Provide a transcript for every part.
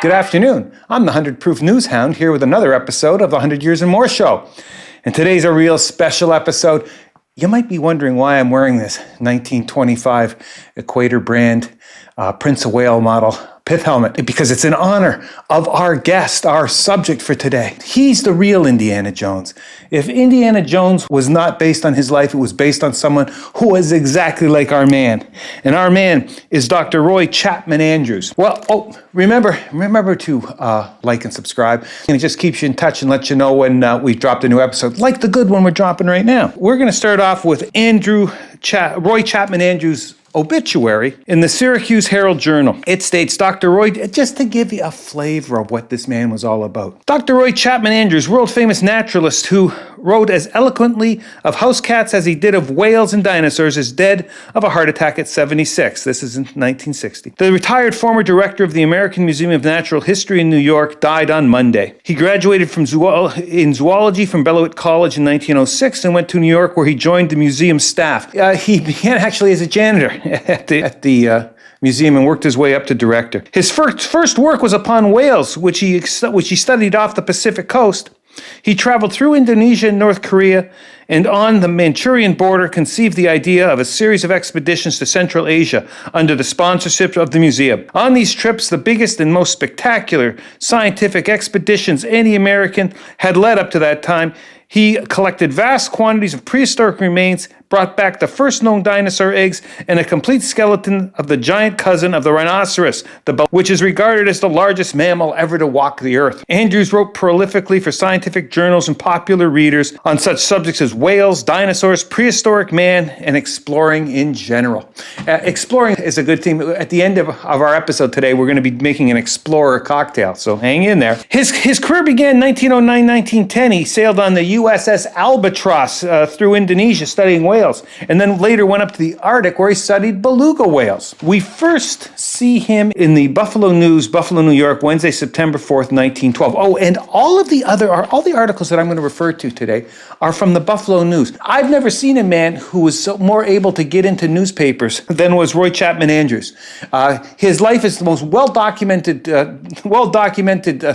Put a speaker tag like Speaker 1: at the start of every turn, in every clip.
Speaker 1: Good afternoon. I'm the 100 Proof News Hound here with another episode of the 100 Years and More Show. And today's a real special episode. You might be wondering why I'm wearing this 1925 Equator brand Prince of Wales model pith helmet, because it's in honor of our guest, our subject for today. He's the real Indiana Jones. If Indiana Jones was not based on his life, it was based on someone who was exactly like our man. And our man is Dr. Roy Chapman Andrews. Well, remember to like and subscribe. And it just keeps you in touch and lets you know when we've dropped a new episode, like the good one we're dropping right now. We're going to start off with Roy Chapman Andrews' obituary in the Syracuse Herald-Journal. It states, Dr. Roy, just to give you a flavor of what this man was all about. Dr. Roy Chapman Andrews, world-famous naturalist who wrote as eloquently of house cats as he did of whales and dinosaurs, is dead of a heart attack at 76. This is in 1960. The retired former director of the American Museum of Natural History in New York died on Monday. He graduated in zoology from Beloit College in 1906 and went to New York, where he joined the museum staff. He began actually as a janitor at the museum and worked his way up to director. His first work was upon whales, which he studied off the Pacific coast. He traveled through Indonesia and North Korea, and on the Manchurian border conceived the idea of a series of expeditions to Central Asia under the sponsorship of the museum. On these trips, the biggest and most spectacular scientific expeditions any American had led up to that time, he collected vast quantities of prehistoric remains, brought back the first known dinosaur eggs, and a complete skeleton of the giant cousin of the rhinoceros, which is regarded as the largest mammal ever to walk the earth. Andrews wrote prolifically for scientific journals and popular readers on such subjects as whales, dinosaurs, prehistoric man, and exploring in general. Exploring is a good theme. At the end of our episode today, we're going to be making an explorer cocktail, so hang in there. His career began in 1909-1910. He sailed on the USS Albatross through Indonesia studying whales, and then later went up to the Arctic where he studied beluga whales. We first see him in the Buffalo News, Buffalo, New York, Wednesday, September 4th, 1912. Oh, and all the articles that I'm going to refer to today are from the Buffalo News. I've never seen a man who was more able to get into newspapers than was Roy Chapman Andrews. His life is the most well-documented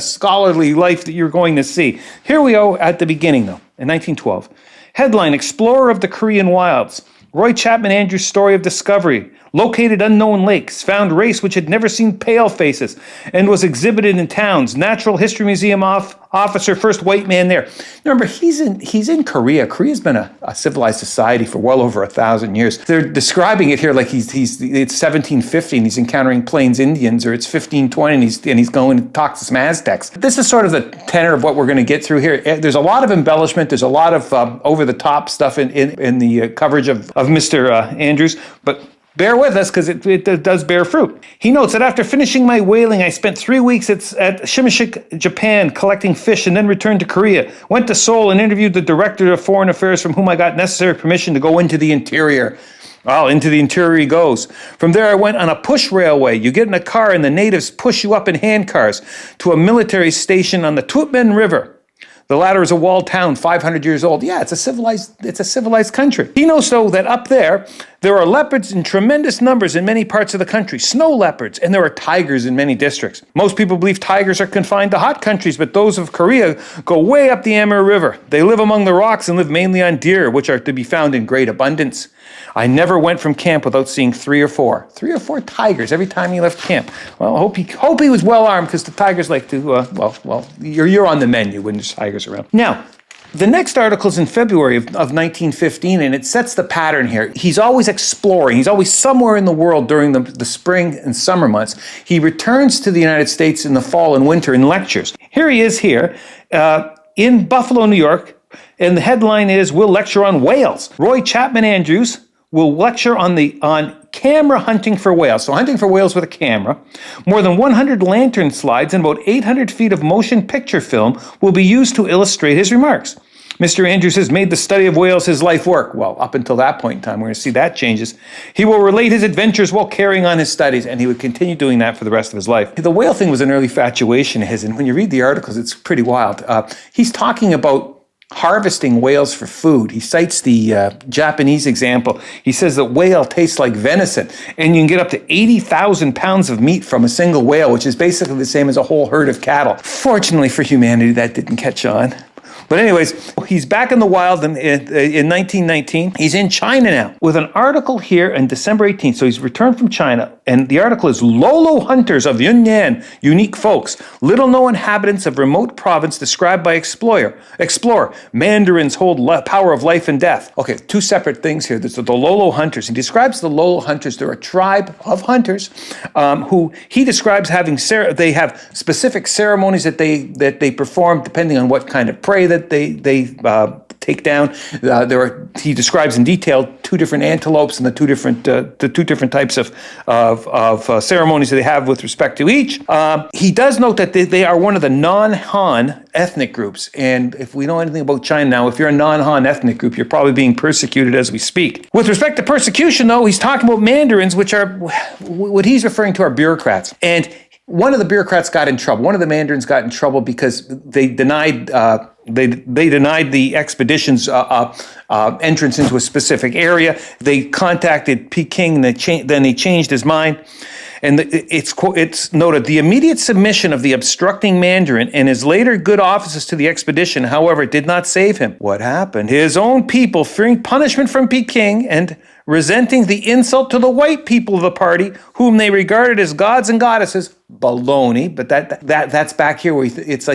Speaker 1: scholarly life that you're going to see. Here we go at the beginning, though, in 1912. Headline, Explorer of the Korean Wilds. Roy Chapman Andrews' story of discovery. Located unknown lakes. Found race which had never seen pale faces and was exhibited in towns. Natural History Museum officer, first white man there. Remember, he's in Korea. Korea's been a civilized society for well over 1,000 years. They're describing it here like it's 1750 and he's encountering Plains Indians, or it's 1520 and he's going to talk to some Aztecs. This is sort of the tenor of what we're going to get through here. There's a lot of embellishment. There's a lot of over-the-top stuff in the coverage of Mr. Andrews, but bear with us because it does bear fruit. He notes that after finishing my whaling, I spent 3 weeks at Shimashik, Japan, collecting fish, and then returned to Korea. Went to Seoul and interviewed the director of foreign affairs, from whom I got necessary permission to go into the interior. Well, into the interior he goes. From there I went on a push railway. You get in a car and the natives push you up in handcars to a military station on the Tuatman River. The latter is a walled town, 500 years old. Yeah, it's a civilized country. He knows, though, that up there are leopards in tremendous numbers in many parts of the country, snow leopards, and there are tigers in many districts. Most people believe tigers are confined to hot countries, but those of Korea go way up the Amur River. They live among the rocks and live mainly on deer, which are to be found in great abundance. I never went from camp without seeing three or four tigers every time he left camp. Well, hope he was well armed, because the tigers like to, you're on the menu when there's tigers around. Now, the next article is in February of 1915, and it sets the pattern here. He's always exploring. He's always somewhere in the world during the spring and summer months. He returns to the United States in the fall and winter in lectures. Here he is here in Buffalo, New York, and the headline is, "We'll lecture on whales." Roy Chapman Andrews will lecture on camera hunting for whales. So hunting for whales with a camera. More than 100 lantern slides and about 800 feet of motion picture film will be used to illustrate his remarks. Mr. Andrews has made the study of whales his life work. Well, up until that point in time, we're going to see that changes. He will relate his adventures while carrying on his studies, and he would continue doing that for the rest of his life. The whale thing was an early infatuation of his, and when you read the articles, it's pretty wild. He's talking about harvesting whales for food. He cites the Japanese example. He says that whale tastes like venison, and you can get up to 80,000 pounds of meat from a single whale, which is basically the same as a whole herd of cattle. Fortunately for humanity, that didn't catch on. But anyways, he's back in the wild in 1919. He's in China now with an article here on December 18th. So he's returned from China, and the article is Lolo Hunters of Yunnan, Unique Folks, Little-Known Inhabitants of Remote Province Described by Explorer. Mandarins hold power of life and death. Okay, two separate things here. There's the Lolo Hunters. He describes the Lolo Hunters. They're a tribe of hunters who he describes having, they have specific ceremonies that they perform depending on what kind of prey that they take down. He describes in detail two different antelopes and the two different types of ceremonies that they have with respect to each. He does note that they are one of the non-Han ethnic groups. And if we know anything about China now, if you're a non-Han ethnic group, you're probably being persecuted as we speak. With respect to persecution, though, he's talking about Mandarins, which are what he's referring to are bureaucrats. And one of the bureaucrats got in trouble. One of the Mandarins got in trouble because they denied the expedition's entrance into a specific area. They contacted Peking, and then he changed his mind. And it's noted, the immediate submission of the obstructing Mandarin and his later good offices to the expedition, however, did not save him. What happened? His own people, fearing punishment from Peking and resenting the insult to the white people of the party, whom they regarded as gods and goddesses, baloney, but that's back here where it's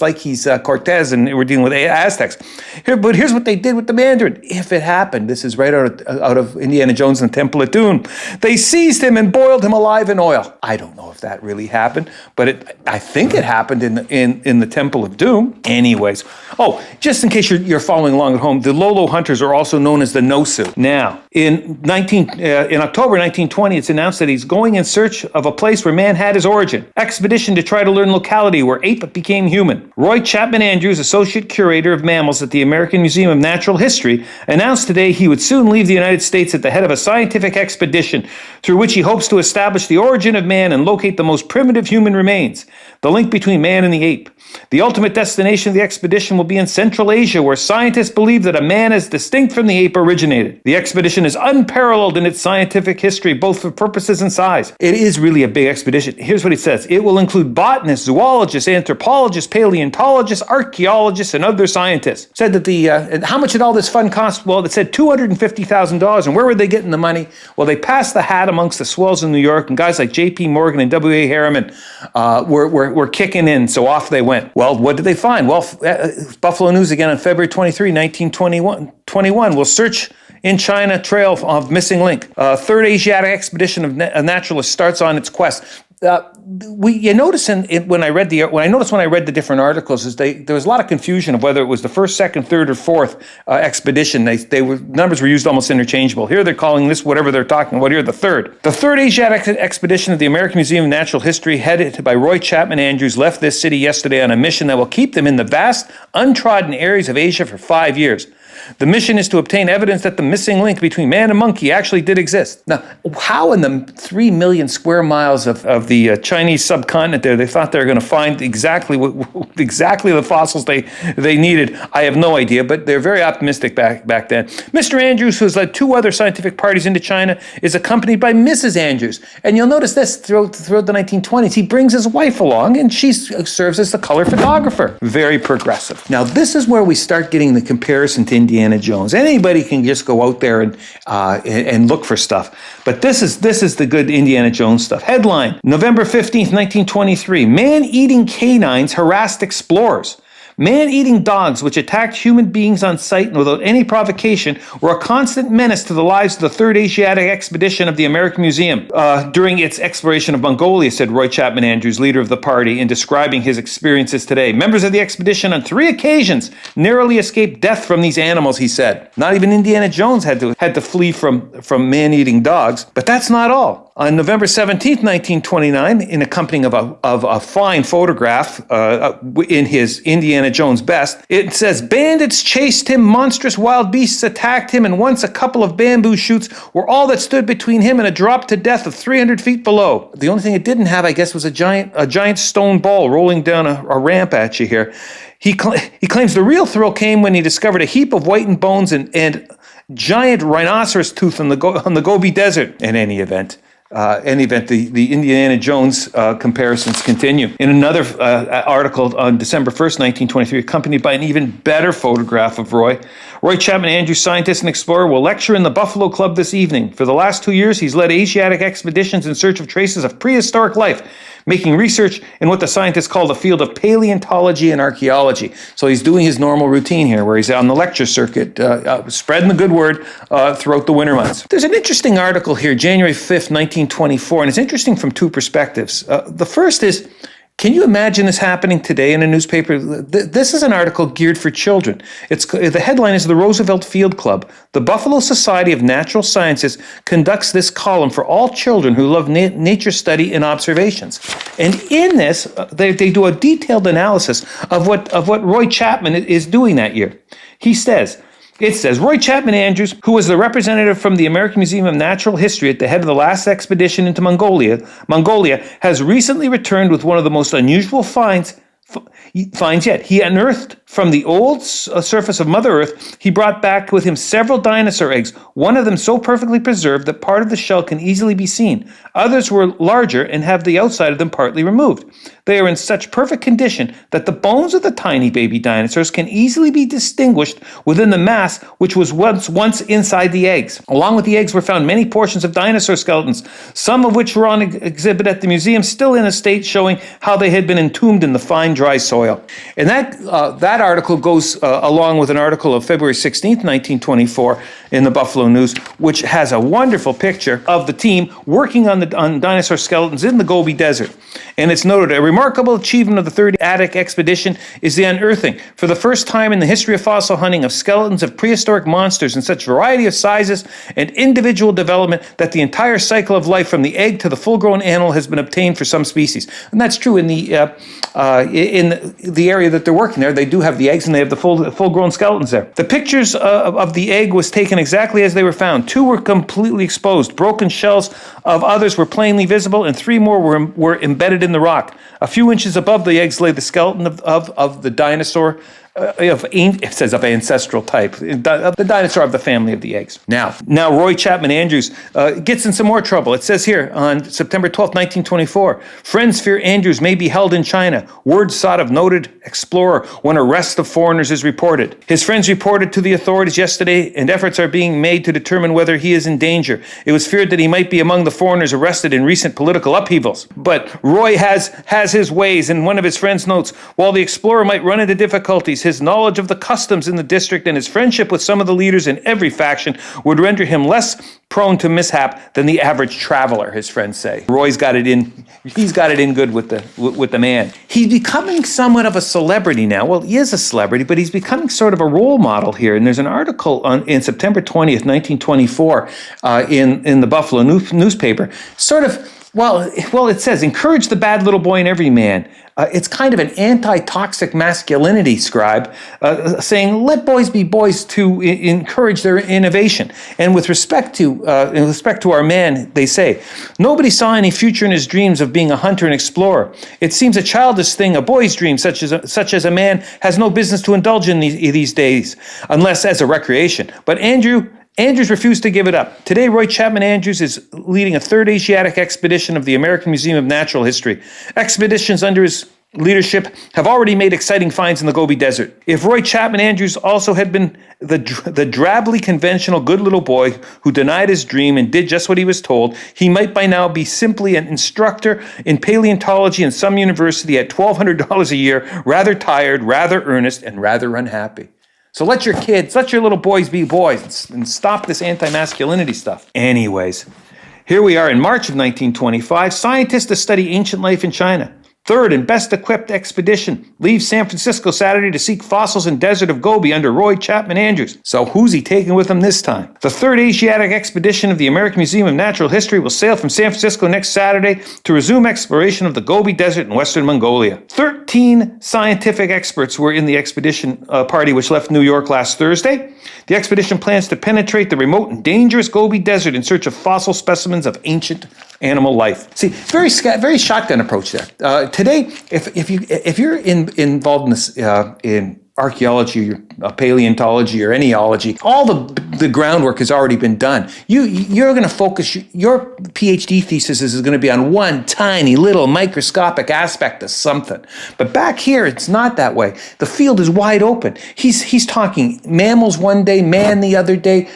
Speaker 1: like he's Cortez and we're dealing with Aztecs. But here's what they did with the Mandarin. If it happened, this is right out of Indiana Jones and the Temple of Doom. They seized him and boiled him alive in oil. I don't know if that really happened, but I think it happened in the Temple of Doom. Anyways, just in case you're following along at home, the Lolo Hunters are also known as the Nosu. Now, in October 1920, it's announced that he's going in search of a place where man had his origin. Expedition to try to learn locality where ape became human. Roy Chapman Andrews, Associate Curator of Mammals at the American Museum of Natural History, announced today he would soon leave the United States at the head of a scientific expedition through which he hopes to establish the origin of man and locate the most primitive human remains, the link between man and the ape. The ultimate destination of the expedition will be in Central Asia, where scientists believe that a man as distinct from the ape originated. The expedition is unparalleled in its scientific history, both for purposes and size. It is really a big expedition. Here's what it says. It will include botanists, zoologists, anthropologists, paleontologists, archaeologists, and other scientists. Said that and how much did all this fun cost? Well, it said $250,000. And where were they getting the money? Well, they passed the hat amongst the swells in New York, and guys like J.P. Morgan and W.A. Harriman were kicking in, so off they went. Well, what did they find? Well, Buffalo News again on February 23, 1921 will search in China trail of missing link. Third Asiatic expedition of naturalists starts on its quest. You notice when I read the different articles is there was a lot of confusion of whether it was the first, second, third, or fourth expedition. Numbers were used almost interchangeable. Here they're calling this whatever they're talking about. Here the third. The third Asiatic expedition of the American Museum of Natural History, headed by Roy Chapman Andrews, left this city yesterday on a mission that will keep them in the vast, untrodden areas of Asia for 5 years. The mission is to obtain evidence that the missing link between man and monkey actually did exist. Now, how in the 3 million square miles of the Chinese subcontinent there, they thought they were going to find exactly the fossils they needed, I have no idea, but they're very optimistic back then. Mr. Andrews, who has led 2 other scientific parties into China, is accompanied by Mrs. Andrews. And you'll notice this throughout the 1920s, he brings his wife along, and she serves as the color photographer. Very progressive. Now, this is where we start getting the comparison to Indiana Jones. Anybody can just go out there and look for stuff. But this is the good Indiana Jones stuff. Headline, November 15th, 1923. Man-eating canines harassed explorers. Man-eating dogs, which attacked human beings on sight and without any provocation, were a constant menace to the lives of the Third Asiatic Expedition of the American Museum during its exploration of Mongolia, said Roy Chapman Andrews, leader of the party, in describing his experiences today. Members of the expedition on 3 occasions narrowly escaped death from these animals, he said. Not even Indiana Jones had to flee from man-eating dogs. But that's not all. On November 17th, 1929, in accompanying of a fine photograph in his Indiana Indiana Jones best. It says, bandits chased him, monstrous wild beasts attacked him, and once a couple of bamboo shoots were all that stood between him and a drop to death of 300 feet below. The only thing it didn't have, I guess, was a giant stone ball rolling down a ramp at you here. He claims the real thrill came when he discovered a heap of whitened bones and giant rhinoceros tooth on the Gobi Desert. In any event, the Indiana Jones comparisons continue. In another article on December 1st, 1923, accompanied by an even better photograph of Roy Chapman Andrews, scientist and explorer, will lecture in the Buffalo Club this evening. For the last 2 years, he's led Asiatic expeditions in search of traces of prehistoric life, making research in what the scientists call the field of paleontology and archaeology. So he's doing his normal routine here, where he's on the lecture circuit, spreading the good word throughout the winter months. There's an interesting article here, January 5th, 1924, and it's interesting from two perspectives. The first is, can you imagine this happening today in a newspaper? This is an article geared for children. The headline is "The Roosevelt Field Club. The Buffalo Society of Natural Sciences conducts this column for all children who love nature study and observations." And in this, they do a detailed analysis of what Roy Chapman is doing that year. It says, Roy Chapman Andrews, who was the representative from the American Museum of Natural History at the head of the last expedition into Mongolia, has recently returned with one of the most unusual finds yet. He unearthed from the old surface of Mother Earth, he brought back with him several dinosaur eggs, one of them so perfectly preserved that part of the shell can easily be seen. Others were larger and have the outside of them partly removed. They are in such perfect condition that the bones of the tiny baby dinosaurs can easily be distinguished within the mass which was once inside the eggs. Along with the eggs were found many portions of dinosaur skeletons, some of which were on exhibit at the museum, still in a state showing how they had been entombed in the fine, dry soil. And that article goes along with an article of February 16th, 1924 in the Buffalo News, which has a wonderful picture of the team working on dinosaur skeletons in the Gobi Desert. And it's noted, a remarkable achievement of the third Arctic expedition is the unearthing, for the first time in the history of fossil hunting, of skeletons of prehistoric monsters in such variety of sizes and individual development that the entire cycle of life from the egg to the full-grown animal has been obtained for some species. And that's true in the area that they're working there. They do have the eggs and they have the full-grown skeletons there. The pictures of the egg was taken exactly as they were found. 2 were completely exposed. Broken shells of others were plainly visible, and 3 more were embedded in the rock. A few inches above the eggs lay the skeleton of the dinosaur, it says of ancestral type, the dinosaur of the family of the eggs. Now Roy Chapman Andrews gets in some more trouble. It says here on September 12th, 1924, friends fear Andrews may be held in China. Word sought of noted explorer when arrest of foreigners is reported. His friends reported to the authorities yesterday, and efforts are being made to determine whether he is in danger. It was feared that he might be among the foreigners arrested in recent political upheavals. But Roy has his ways, and one of his friends notes, while the explorer might run into difficulties, his knowledge of the customs in the district and his friendship with some of the leaders in every faction would render him less prone to mishap than the average traveler, his friends say. Roy's got it in. He's got it in good with the man. He's becoming somewhat of a celebrity now. Well, he is a celebrity, but he's becoming sort of a role model here. And there's an article in September 20th, 1924, in the Buffalo newspaper, sort of. Well, it says, encourage the bad little boy in every man. It's kind of an anti-toxic masculinity scribe saying, let boys be boys to encourage their innovation. And with respect to our man, they say, nobody saw any future in his dreams of being a hunter and explorer. It seems a childish thing, a boy's dream, such as a man has no business to indulge in these days, unless as a recreation. But Andrews refused to give it up. Today, Roy Chapman Andrews is leading a third Asiatic expedition of the American Museum of Natural History. Expeditions under his leadership have already made exciting finds in the Gobi Desert. If Roy Chapman Andrews also had been the drably conventional good little boy who denied his dream and did just what he was told, he might by now be simply an instructor in paleontology in some university at $1,200 a year, rather tired, rather earnest, and rather unhappy. So let your little boys be boys and stop this anti-masculinity stuff. Anyways, here we are in March of 1925. Scientists to study ancient life in China. Third and best equipped expedition leaves San Francisco Saturday to seek fossils in desert of Gobi under Roy Chapman Andrews. So who's he taking with him this time? The third Asiatic expedition of the American Museum of Natural History will sail from San Francisco next Saturday to resume exploration of the Gobi Desert in western Mongolia. 13 scientific experts were in the expedition party which left New York last Thursday. The expedition plans to penetrate the remote and dangerous Gobi Desert in search of fossil specimens of ancient animal life. See, very shotgun approach there. Today, if you're involved in this in archaeology or paleontology or any ology, all the groundwork has already been done. You're going to focus, your PhD thesis is going to be on one tiny little microscopic aspect of something. But back here, it's not that way. The field is wide open. He's talking mammals one day, man the other day,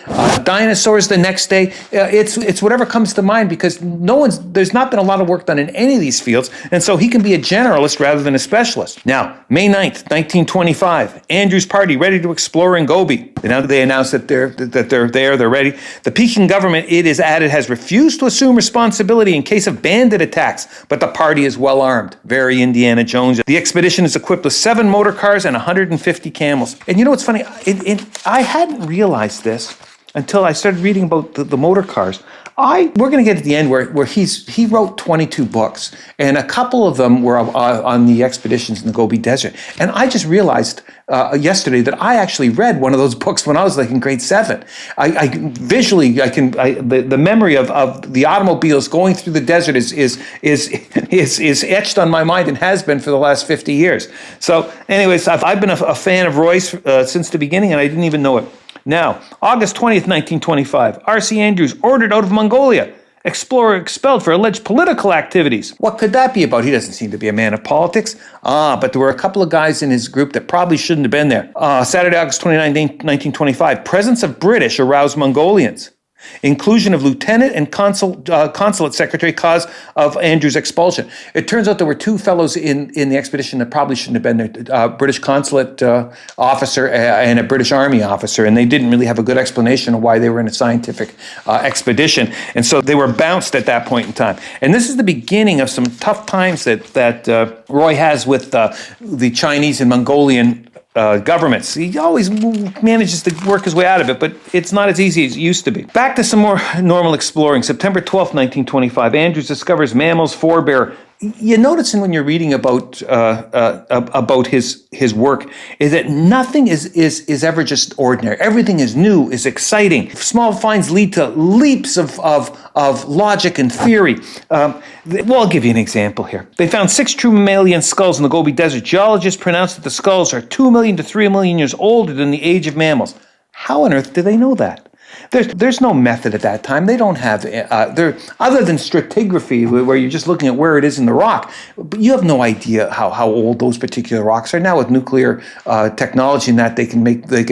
Speaker 1: dinosaurs the next day. It's whatever comes to mind, because there's not been a lot of work done in any of these fields, and so he can be a generalist rather than a specialist. Now, May 9th, 1925, Andrews' party ready to explore in Gobi. They announced that they're there, they're ready. The Peking government, it is added, has refused to assume responsibility in case of bandit attacks, but the party is well armed. Very Indiana Jones. The expedition is equipped with 7 motor cars and 150 camels. And you know what's funny? I hadn't realized this until I started reading about the motor cars. We're going to get to the end where he wrote 22 books, and a couple of them were on the expeditions in the Gobi Desert. And I just realized yesterday that I actually read one of those books when I was like in grade 7. The memory of the automobiles going through the desert is etched on my mind and has been for the last 50 years. So, anyways, I've been a fan of Roy's since the beginning, and I didn't even know it. Now, August 20th, 1925, R.C. Andrews ordered out of Mongolia. Explorer expelled for alleged political activities. What could that be about? He doesn't seem to be a man of politics. But there were a couple of guys in his group that probably shouldn't have been there. Saturday, August 29, 1925, presence of British aroused Mongolians. Inclusion of lieutenant and consulate secretary cause of Andrews' expulsion. It turns out there were 2 fellows in the expedition that probably shouldn't have been there, British consulate officer and a British Army officer, and they didn't really have a good explanation of why they were in a scientific expedition, and so they were bounced at that point in time. And this is the beginning of some tough times that Roy has with the Chinese and Mongolian governments. He always manages to work his way out of it, but it's not as easy as it used to be. Back to some more normal exploring. September 12th, 1925, Andrews discovers mammals forebear. You notice when you're reading about his work is that nothing is ever just ordinary. Everything is new, is exciting. Small finds lead to leaps of logic and theory. I'll give you an example here. They found 6 true mammalian skulls in the Gobi Desert. Geologists pronounced that the skulls are 2 million to 3 million years older than the age of mammals. How on earth do they know that? There's no method at that time. They don't have, other than stratigraphy, where you're just looking at where it is in the rock, but you have no idea how old those particular rocks are. Now with nuclear technology and that, they can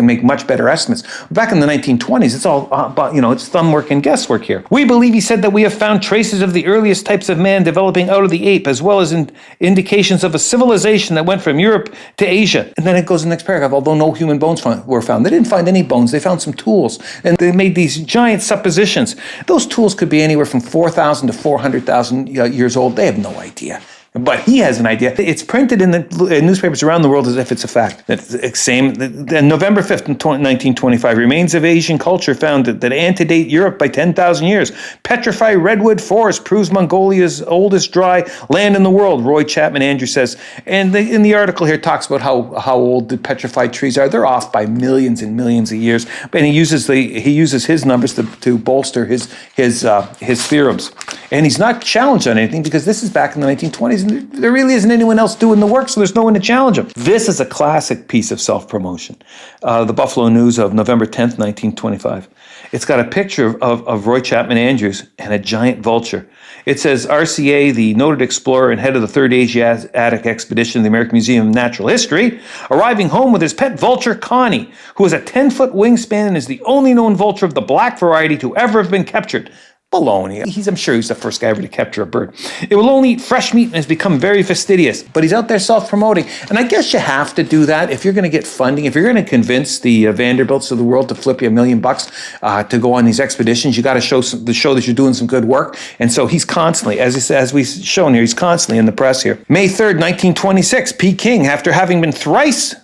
Speaker 1: make much better estimates. Back in the 1920s, it's all about, it's thumb work and guesswork here. We believe, he said, that we have found traces of the earliest types of man developing out of the ape, as well as indications of a civilization that went from Europe to Asia. And then it goes in the next paragraph, although no human bones were found. They didn't find any bones. They found some tools, and they made these giant suppositions. Those tools could be anywhere from 4,000 to 400,000 years old. They have no idea. But he has an idea. It's printed in the newspapers around the world as if it's a fact. November 5th, 1925, remains of Asian culture found that antedate Europe by 10,000 years. Petrify redwood forest proves Mongolia's oldest dry land in the world, Roy Chapman Andrews says. And in the article here talks about how old the petrified trees are. They're off by millions and millions of years. And he uses his numbers to bolster his theorems. And he's not challenged on anything, because this is back in the 1920s. And there really isn't anyone else doing the work, so there's no one to challenge him. This is a classic piece of self-promotion. The Buffalo News of November 10th, 1925. It's got a picture of Roy Chapman Andrews and a giant vulture. It says, RCA, the noted explorer and head of the Third Asiatic expedition of the American Museum of Natural History, arriving home with his pet vulture, Connie, who has a 10-foot wingspan and is the only known vulture of the black variety to ever have been captured. Baloney. I'm sure he's the first guy ever to capture a bird. It will only eat fresh meat and has become very fastidious. But he's out there self-promoting. And I guess you have to do that if you're going to get funding. If you're going to convince the Vanderbilts of the world to flip you $1 million to go on these expeditions, you got to show that you're doing some good work. And so he's constantly, as we've shown here, he's constantly in the press here. May 3rd, 1926, Peking, after having been thrice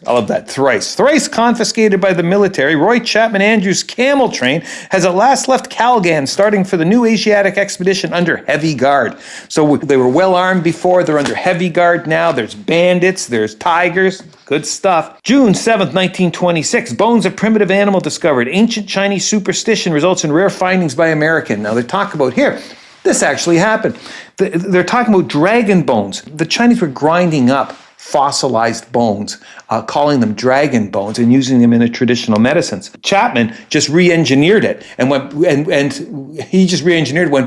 Speaker 1: confiscated by the military, Roy Chapman Andrews' camel train has at last left Kalgan, starting for the new Asiatic expedition under heavy guard. So they were well armed before, they're under heavy guard now. There's bandits, there's tigers, good stuff. June 7th, 1926, bones of primitive animal discovered. Ancient Chinese superstition results in rare findings by American. Now they talk about here, this actually happened. They're talking about dragon bones. The Chinese were grinding up fossilized bones, calling them dragon bones and using them in the traditional medicines. Chapman just re-engineered it and went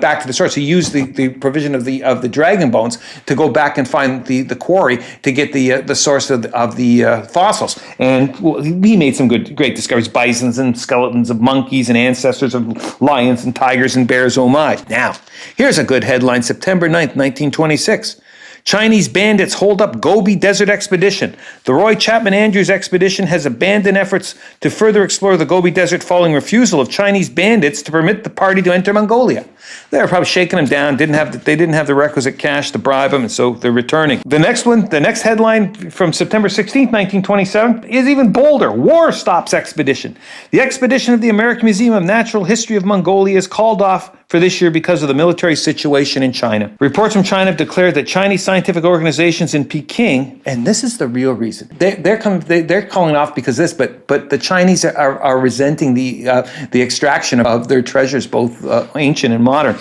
Speaker 1: back to the source. He used the provision of the dragon bones to go back and find the quarry to get the source of the fossils. And he made some great discoveries: bisons and skeletons of monkeys and ancestors of lions and tigers and bears. Oh my! Now, here's a good headline: September 9th, 1926. Chinese bandits hold up Gobi Desert expedition. The Roy Chapman Andrews expedition has abandoned efforts to further explore the Gobi Desert following refusal of Chinese bandits to permit the party to enter Mongolia. They were probably shaking them down, they didn't have the requisite cash to bribe them, and so they're returning. The next headline from September 16th, 1927 is even bolder. War stops expedition. The expedition of the American Museum of Natural History of Mongolia is called off for this year because of the military situation in China. Reports from China have declared that Chinese scientific organizations in Peking, and this is the real reason, they're calling off because of this, but the Chinese are resenting the extraction of their treasures, both ancient and modern.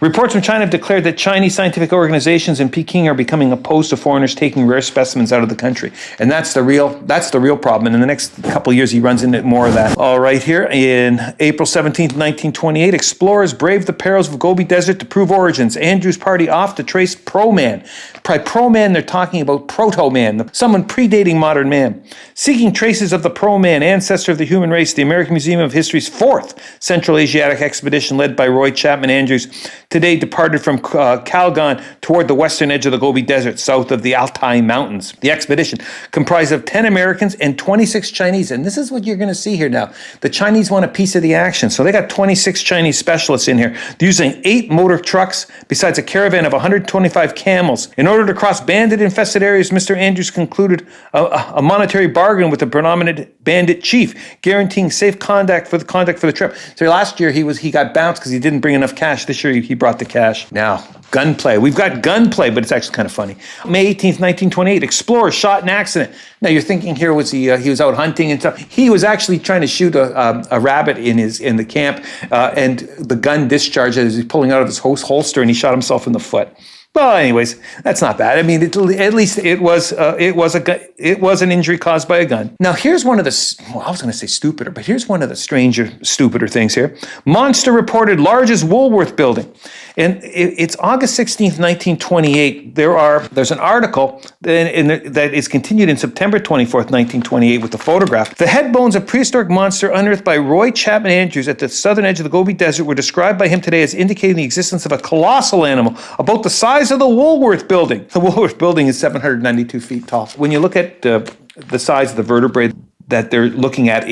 Speaker 1: Reports from China have declared that Chinese scientific organizations in Peking are becoming opposed to foreigners taking rare specimens out of the country, and that's the real problem. And in the next couple of years, he runs into more of that. All right, here in April 17th, 1928, explorers braved the perils of Gobi Desert to prove origins. Andrews' party off to trace Pro-Man. By Pro-Man, they're talking about Proto-Man, someone predating modern man. Seeking traces of the Pro-Man, ancestor of the human race, the American Museum of History's fourth Central Asiatic expedition led by Roy Chapman Andrews today departed from Kalgan toward the western edge of the Gobi Desert, south of the Altai Mountains. The expedition comprised of 10 Americans and 26 Chinese, and this is what you're going to see here now. The Chinese want a piece of the action, so they got 26 Chinese specialists in here. They're using 8 motor trucks, besides a caravan of 125 camels. In order to cross bandit-infested areas, Mr. Andrews concluded a monetary bargain with the predominant bandit chief, guaranteeing safe conduct for the trip. So last year he got bounced because he didn't bring enough cash. This year he brought the cash. Now, gunplay. We've got gunplay, but it's actually kind of funny. May 18th, 1928, explorer shot in accident. Now you're thinking here he was out hunting and stuff. He was actually trying to shoot a rabbit in the camp, and the gun discharged as he's pulling out of his holster, and he shot himself in the foot. Well, anyways, that's not bad. I mean, at least it was an injury caused by a gun. Now, here's one of the, I was going to say stupider, but here's one of the stupider things here. Monster reported largest Woolworth building. And it's August 16th, 1928. There's an article that is continued in September 24th, 1928 with the photograph. The head bones of prehistoric monster unearthed by Roy Chapman Andrews at the southern edge of the Gobi Desert were described by him today as indicating the existence of a colossal animal about the size of the Woolworth building. The Woolworth building is 792 feet tall. When you look at the size of the vertebrae that they're looking at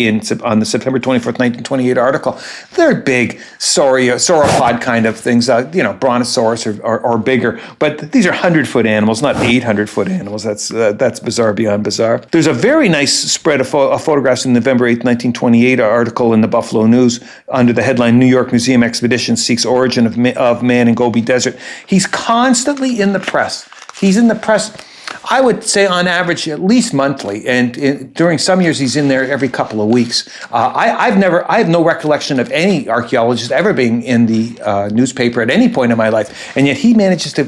Speaker 1: on the September 24th, 1928 article, they're big sauropod kind of things, brontosaurus or bigger. But these are 100-foot animals, not 800-foot animals. That's bizarre beyond bizarre. There's a very nice spread of photographs in November 8th, 1928 article in the Buffalo News under the headline, New York Museum Expedition Seeks Origin of Man in Gobi Desert. He's constantly in the press. He's in the press, I would say on average at least monthly, and during some years he's in there every couple of weeks. I have no recollection of any archaeologist ever being in the newspaper at any point in my life, and yet he manages to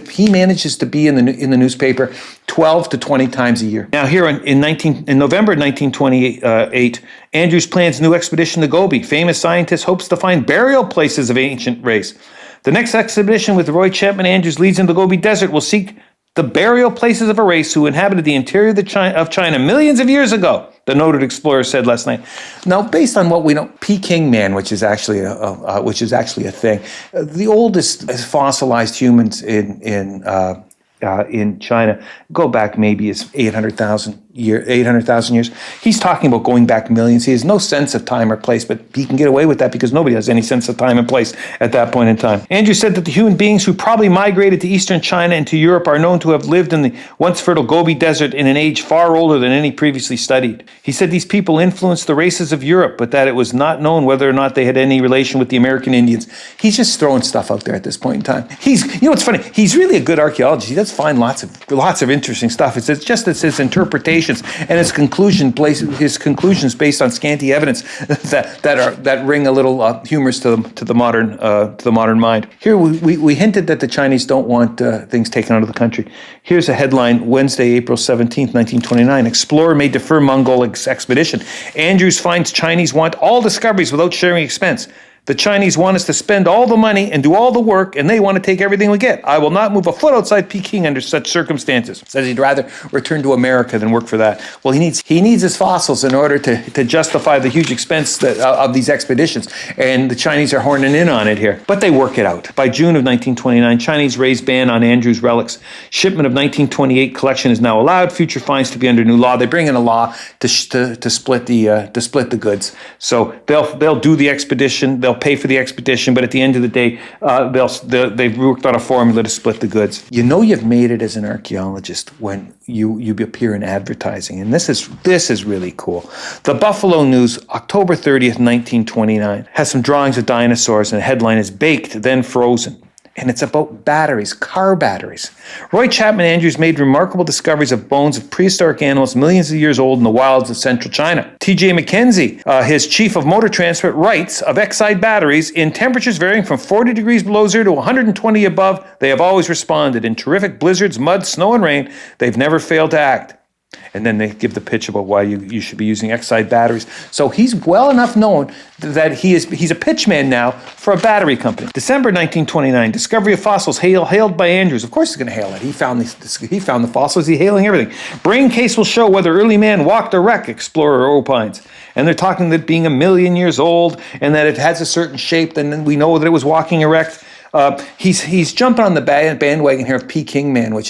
Speaker 1: be in the newspaper 12 to 20 times a year. Now here in November 1928, Andrews plans new expedition to Gobi. Famous scientist hopes to find burial places of ancient race. The next expedition with Roy Chapman Andrews leads into the Gobi Desert will seek the burial places of a race who inhabited the interior of China millions of years ago, the noted explorer said last night. Now, based on what we know, Peking man, which is actually a thing, the oldest fossilized humans in China go back maybe as 800,000 years. He's talking about going back millions. He has no sense of time or place, but he can get away with that because nobody has any sense of time and place at that point in time. Andrews said that the human beings who probably migrated to eastern China and to Europe are known to have lived in the once fertile Gobi Desert in an age far older than any previously studied. He said these people influenced the races of Europe, but that it was not known whether or not they had any relation with the American Indians. He's just throwing stuff out there at this point in time. What's funny? He's really a good archaeologist. He does find lots of interesting stuff. It's just his interpretations and his conclusions based on scanty evidence that ring a little humorous to the modern mind. Here we hinted that the Chinese don't want things taken out of the country. Here's a headline: Wednesday, April 17th, 1929. Explorer may defer Mongol expedition. Andrews finds Chinese want all discoveries without sharing expense. The Chinese want us to spend all the money and do all the work, and they want to take everything we get. I will not move a foot outside Peking under such circumstances. Says he'd rather return to America than work for that. Well, he needs his fossils in order to justify the huge expense of these expeditions, and the Chinese are horning in on it here. But they work it out. By June of 1929, Chinese raised ban on Andrews relics. Shipment of 1928 collection is now allowed. Future finds to be under new law. They bring in a law to split the goods. So they'll do the expedition. They'll pay for the expedition, but at the end of the day, they've worked out a formula to split the goods. You know you've made it as an archaeologist when you appear in advertising, and this is really cool. The Buffalo News, October 30th, 1929, has some drawings of dinosaurs, and the headline is "Baked, Then Frozen." And it's about batteries, car batteries. Roy Chapman Andrews made remarkable discoveries of bones of prehistoric animals millions of years old in the wilds of central China. T.J. McKenzie, his chief of motor transport, writes of Exide batteries, in temperatures varying from 40 degrees below zero to 120 above, they have always responded. In terrific blizzards, mud, snow, and rain, they've never failed to act. And then they give the pitch about why you should be using Exide batteries. So he's well enough known that he's a pitchman now for a battery company. December 1929, discovery of fossils hailed by Andrews. Of course he's going to hail it. He found the fossils. He's hailing everything. Brain case will show whether early man walked erect, explorer opines. And they're talking that being 1 million years old and that it has a certain shape, then we know that it was walking erect. He's jumping on the bandwagon here of Peking man, which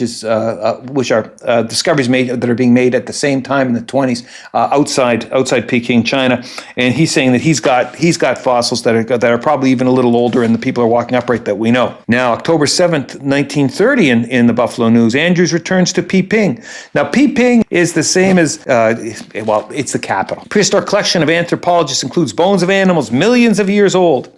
Speaker 1: are discoveries that are being made at the same time in the 20s outside Peking, China, and he's saying that he's got fossils that are probably even a little older, and the people are walking upright that we know. Now, October 7th, 1930, in the Buffalo News, Andrews returns to Peking. Now, Peking is the same as it's the capital. Prehistoric collection of anthropologists includes bones of animals millions of years old,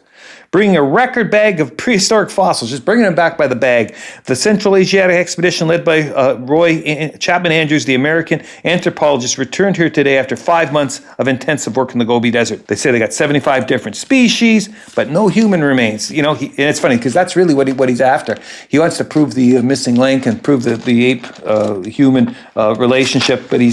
Speaker 1: bringing a record bag of prehistoric fossils, just bringing them back by the bag. The Central Asiatic expedition led by Roy Chapman Andrews, the American anthropologist, returned here today after 5 months of intensive work in the Gobi Desert. They say they got 75 different species, but no human remains. And it's funny because that's really what he's after. He wants to prove the missing link and prove the ape-human relationship, but he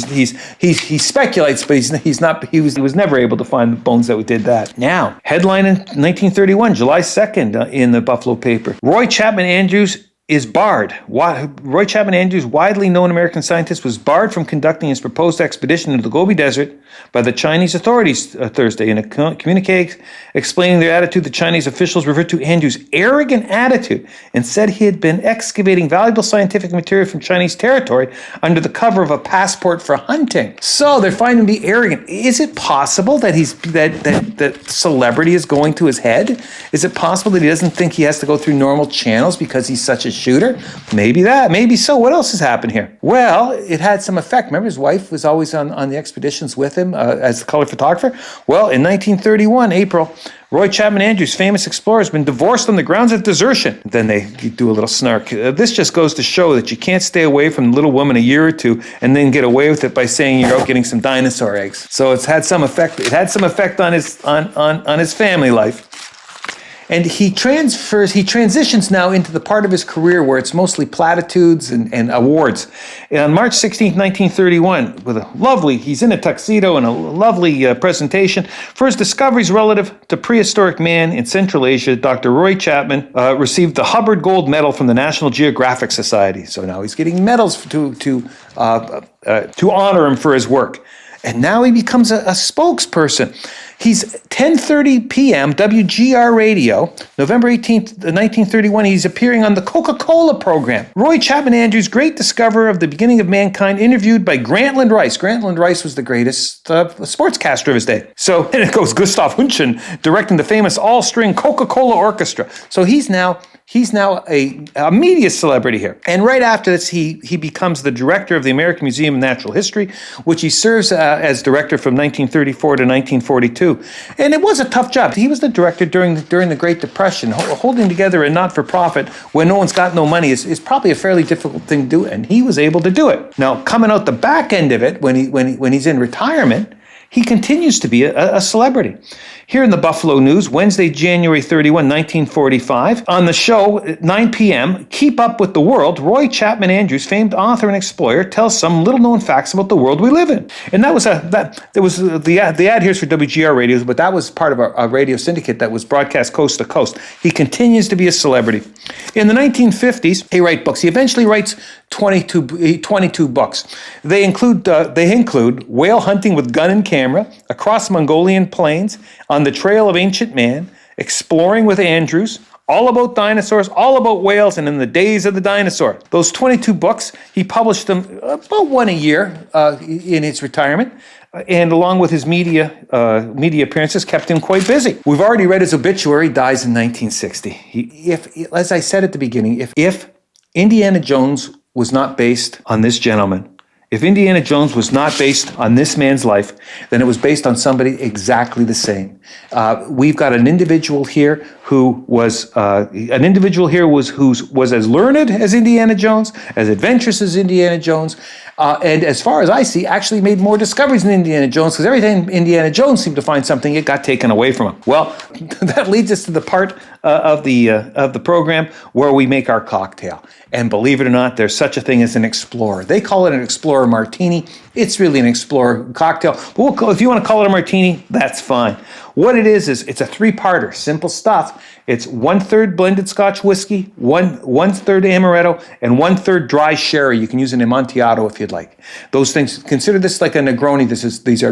Speaker 1: speculates, but he was never able to find the bones that did that. Now, headline in 1931. July 2nd in the Buffalo paper. Roy Chapman Andrews is barred. Roy Chapman Andrews, widely known American scientist, was barred from conducting his proposed expedition into the Gobi Desert by the Chinese authorities Thursday. In a communique explaining their attitude, the Chinese officials referred to Andrews' arrogant attitude and said he had been excavating valuable scientific material from Chinese territory under the cover of a passport for hunting. So they're finding him to be arrogant. Is it possible that that celebrity is going to his head? Is it possible that he doesn't think he has to go through normal channels because he's such a shooter? Maybe that. Maybe so. What else has happened here? Well, it had some effect. Remember, his wife was always on the expeditions with him as the color photographer? Well, in 1931, April, Roy Chapman Andrews, famous explorer, has been divorced on the grounds of desertion. Then they do a little snark. This just goes to show that you can't stay away from Little Woman a year or two and then get away with it by saying you're out getting some dinosaur eggs. So it's had some effect. It had some effect on his family life. And he transitions now into the part of his career where it's mostly platitudes and awards. And on March 16th, 1931, he's in a tuxedo and a lovely presentation for his discoveries relative to prehistoric man in Central Asia. Dr. Roy Chapman received the Hubbard Gold Medal from the National Geographic Society. So now he's getting medals to honor him for his work. And now he becomes a spokesperson. He's 10:30 p.m. WGR Radio, November 18th, 1931. He's appearing on the Coca-Cola program. Roy Chapman Andrews, great discoverer of the beginning of mankind, interviewed by Grantland Rice. Grantland Rice was the greatest sportscaster of his day. So, and it goes Gustav Hunchen directing the famous all-string Coca-Cola orchestra. So he's now a media celebrity here. And right after this, he becomes the director of the American Museum of Natural History, which he serves as director from 1934 to 1942. And it was a tough job. He was the director during the Great Depression. Holding together a not-for-profit when no one's got no money is probably a fairly difficult thing to do, and he was able to do it. Now, coming out the back end of it, when he's in retirement, he continues to be a celebrity. Here in the Buffalo News, Wednesday, January 31, 1945, on the show at 9 p.m., Keep Up with the World, Roy Chapman Andrews, famed author and explorer, tells some little-known facts about the world we live in. And that was the ad here's for WGR radios, but that was part of a radio syndicate that was broadcast coast to coast. He continues to be a celebrity. In the 1950s, he writes books. He eventually writes 22 books. They include Whale Hunting with Gun and Camera, Across Mongolian Plains, On the Trail of Ancient Man, Exploring with Andrews, All About Dinosaurs, All About Whales, and In the Days of the Dinosaur. Those 22 books, he published them about one a year in his retirement, and along with his media appearances, kept him quite busy. We've already read his obituary. He dies in 1960. As I said at the beginning, if Indiana Jones was not based on this gentleman, if Indiana Jones was not based on this man's life, then it was based on somebody exactly the same. We've got an individual here who was as learned as Indiana Jones, as adventurous as Indiana Jones, and as far as I see, actually made more discoveries than Indiana Jones, because every time Indiana Jones seemed to find something, it got taken away from him. Well, that leads us to the part of the program where we make our cocktail. And believe it or not, there's such a thing as an explorer. They call it an explorer martini. It's really an explorer cocktail. But if you want to call it a martini, that's fine. What it is it's a three-parter, simple stuff. It's 1/3 blended Scotch whiskey, 1/3 amaretto, and 1/3 dry sherry. You can use an Amontillado if you'd like. Those things, consider this like a Negroni. These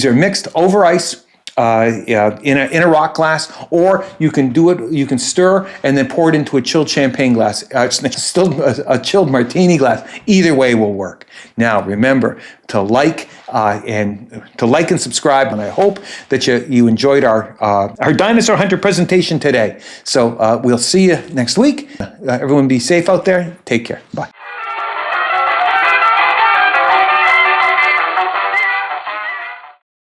Speaker 1: are mixed over ice. In a rock glass, or you can do it. You can stir and then pour it into a chilled champagne glass. Still a chilled martini glass. Either way will work. Now remember to like and subscribe, and I hope that you enjoyed our Dinosaur Hunter presentation today. So we'll see you next week. Everyone be safe out there. Take care. Bye.